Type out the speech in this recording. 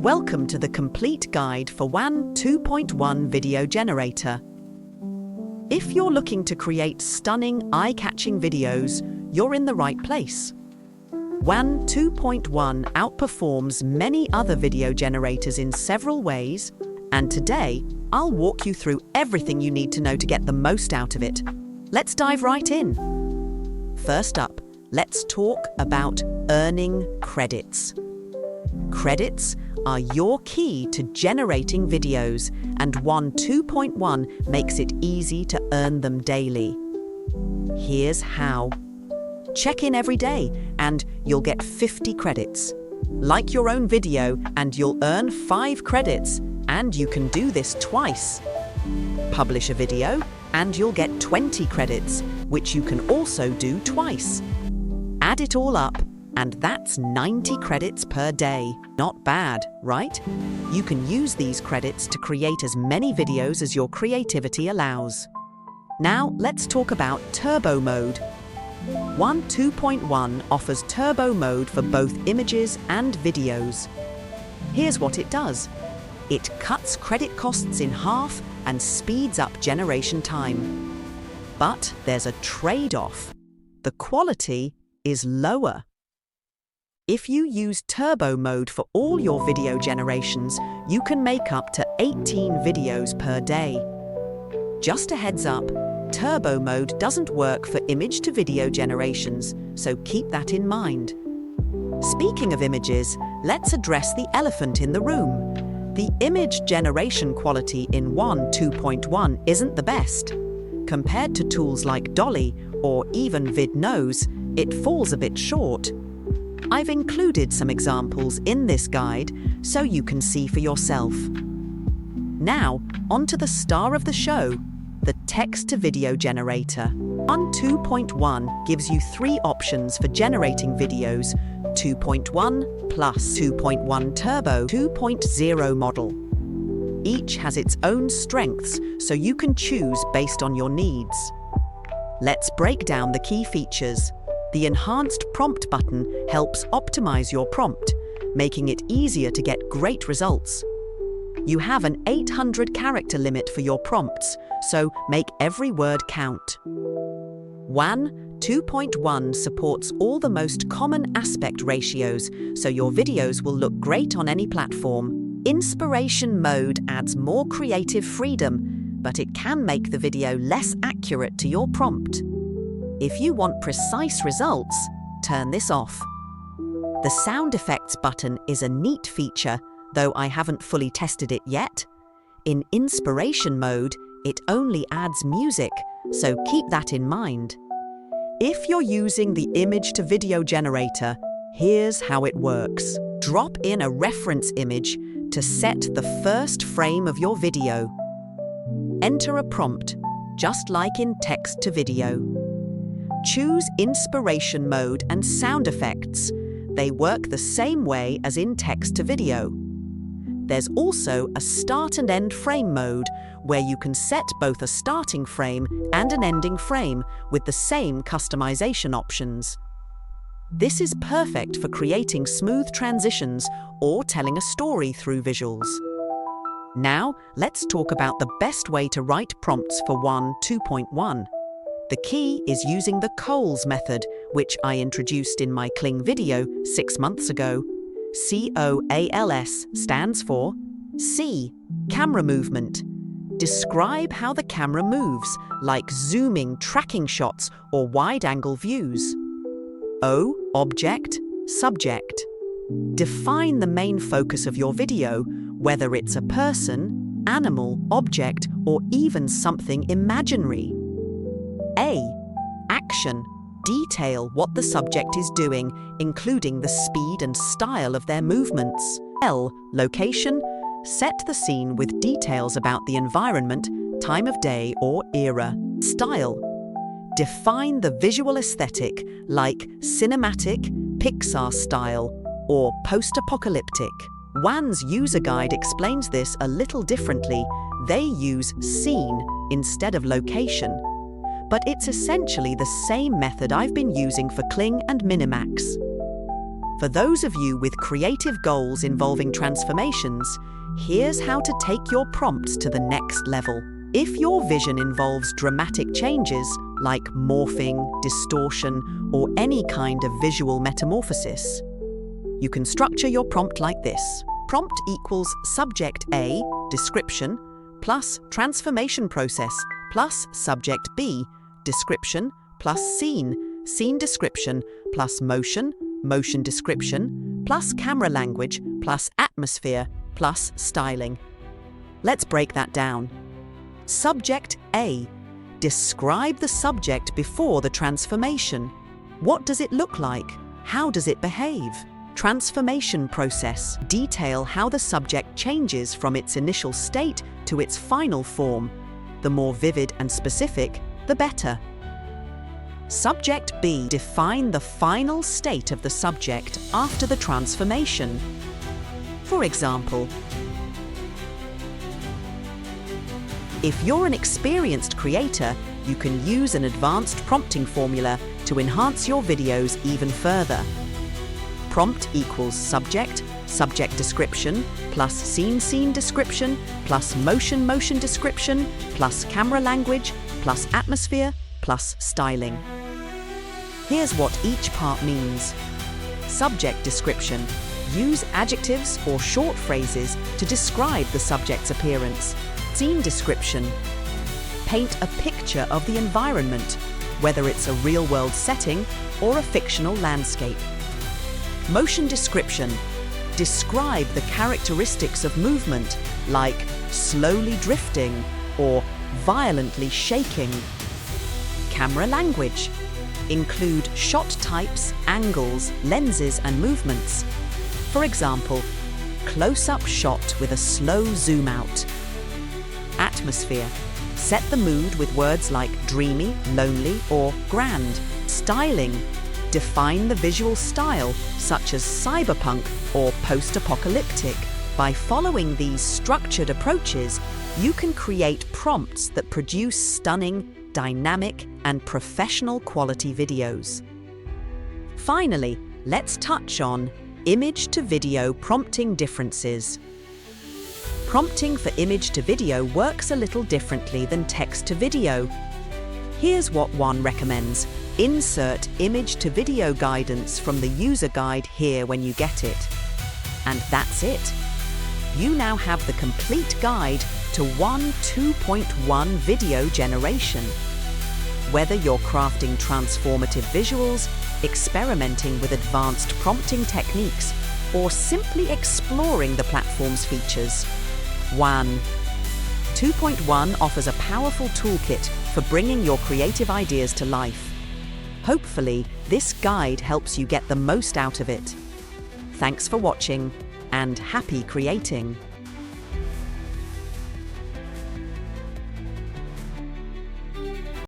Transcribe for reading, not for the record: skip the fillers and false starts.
Welcome to the complete guide for WAN 2.1 video generator. If you're looking to create stunning, eye-catching videos, you're in the right place. WAN 2.1 outperforms many other video generators in several ways, and today I'll walk you through everything you need to know to get the most out of it. Let's dive right in. First up, let's talk about earning credits. Credits are your key to generating videos, and WAN 2.1 makes it easy to earn them daily. Here's how. Check in every day and you'll get 50 credits. Like your own video and you'll earn 5 credits, and you can do this twice. Publish a video and you'll get 20 credits, which you can also do twice. Add it all up, and that's 90 credits per day. Not bad, right? You can use these credits to create as many videos as your creativity allows. Now, let's talk about Turbo Mode. WAN 2.1 offers Turbo Mode for both images and videos. Here's what it does. It cuts credit costs in half and speeds up generation time. But there's a trade-off. The quality is lower. If you use Turbo Mode for all your video generations, you can make up to 18 videos per day. Just a heads up, Turbo Mode doesn't work for image-to-video generations, so keep that in mind. Speaking of images, let's address the elephant in the room. The image generation quality in WAN 2.1 isn't the best. Compared to tools like Dolly or even VidNose, it falls a bit short. I've included some examples in this guide so you can see for yourself. Now, onto the star of the show, the text-to-video generator. WAN 2.1 gives you 3 options for generating videos: 2.1 Plus, 2.1 Turbo, 2.0 model. Each has its own strengths, so you can choose based on your needs. Let's break down the key features. The enhanced prompt button helps optimize your prompt, making it easier to get great results. You have an 800-character limit for your prompts, so make every word count. WAN 2.1 supports all the most common aspect ratios, so your videos will look great on any platform. Inspiration mode adds more creative freedom, but it can make the video less accurate to your prompt. If you want precise results, turn this off. The sound effects button is a neat feature, though I haven't fully tested it yet. In inspiration mode, it only adds music, so keep that in mind. If you're using the image-to-video generator, here's how it works. Drop in a reference image to set the first frame of your video. Enter a prompt, just like in text-to-video. Choose inspiration mode and sound effects. They work the same way as in text-to-video. There's also a start and end frame mode, where you can set both a starting frame and an ending frame with the same customization options. This is perfect for creating smooth transitions or telling a story through visuals. Now, let's talk about the best way to write prompts for WAN 2.1. The key is using the Coles method, which I introduced in my Kling video 6 months ago. COALS stands for C. Camera movement. Describe how the camera moves, like zooming, tracking shots, or wide-angle views. O. Object, subject. Define the main focus of your video, whether it's a person, animal, object, or even something imaginary. A. Action. Detail what the subject is doing, including the speed and style of their movements. L. Location. Set the scene with details about the environment, time of day, or era. Style. Define the visual aesthetic, like cinematic, Pixar style, or post-apocalyptic. WAN's user guide explains this a little differently. They use scene instead of location. But it's essentially the same method I've been using for Kling and Minimax. For those of you with creative goals involving transformations, here's how to take your prompts to the next level. If your vision involves dramatic changes, like morphing, distortion, or any kind of visual metamorphosis, you can structure your prompt like this. Prompt equals subject A, description, plus transformation process, plus subject B, description, plus scene, scene description, plus motion, motion description, plus camera language, plus atmosphere, plus styling. Let's break that down. Subject A. Describe the subject before the transformation. What does it look like? How does it behave? Transformation process. Detail how the subject changes from its initial state to its final form. The more vivid and specific, the better. Subject B. Define the final state of the subject after the transformation. For example, if you're an experienced creator, you can use an advanced prompting formula to enhance your videos even further. Prompt equals subject, subject description, plus scene, scene description, plus motion, motion description, plus camera language, plus atmosphere, plus styling. Here's what each part means. Subject description. Use adjectives or short phrases to describe the subject's appearance. Scene description. Paint a picture of the environment, whether it's a real-world setting or a fictional landscape. Motion description. Describe the characteristics of movement, like slowly drifting or violently shaking. Camera language. Include shot types, angles, lenses, and movements. For example, close-up shot with a slow zoom out. Atmosphere. Set the mood with words like dreamy, lonely, or grand. Styling. Define the visual style, such as cyberpunk or post-apocalyptic. By following these structured approaches, you can create prompts that produce stunning, dynamic, and professional quality videos. Finally, let's touch on image-to-video prompting differences. Prompting for image-to-video works a little differently than text-to-video. Here's what WAN recommends. Insert image-to-video guidance from the user guide here when you get it. And that's it. You now have the complete guide to WAN 2.1 video generation. Whether you're crafting transformative visuals, experimenting with advanced prompting techniques, or simply exploring the platform's features, WAN 2.1 offers a powerful toolkit for bringing your creative ideas to life. Hopefully, this guide helps you get the most out of it. Thanks for watching, and happy creating!